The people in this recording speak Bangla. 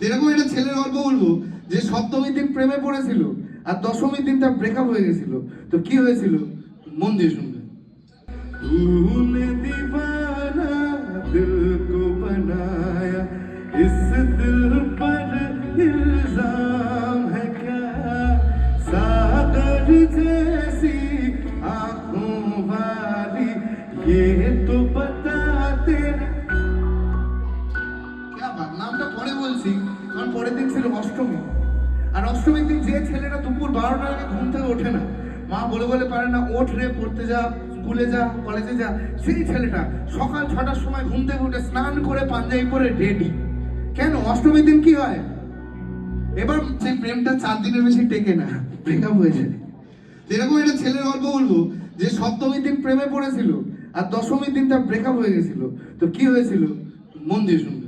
এরকম একটা ছেলের গল্প বলবো যে সপ্তমীর দিন প্রেমে পড়েছিল আর দশমীর দিন তার ব্রেকআপ হয়ে গেছিল। তো কি হয়েছিল মন দিয়ে শুনবে। तूने दीवाना दिल को बनाया, इस दिल पर इल्जाम है क्या, सागर जैसी आंखों वाली ये तो बता तेरा क्या बात। নামটা পরে বলছি কারণ পরের দিন ছিল অষ্টমী, আর অষ্টমীর দিন যে ছেলেটা দুপুর 12টার আগে ঘুম থেকে ওঠে না, মা বলে বলে পারে না ওঠ রে পড়তে যা, স্কুলে যা, কলেজে যা, সেই ছেলেটা সকাল 6টার সময় ঘুম থেকে উঠে স্নান করে পাঞ্জাবি পরে রেডি। কেন? অষ্টমীর দিন কি হয়? এবার সেই প্রেমটা 4 দিনের বেশি টেকে না, ব্রেকআপ হয়ে যায়। এরকম একটা ছেলের গল্প বলবো যে সপ্তমীর দিন প্রেমে পড়েছিল আর দশমীর দিন তার ব্রেকআপ হয়ে গেছিল। তো কি হয়েছিল মন দিয়ে শুনবে।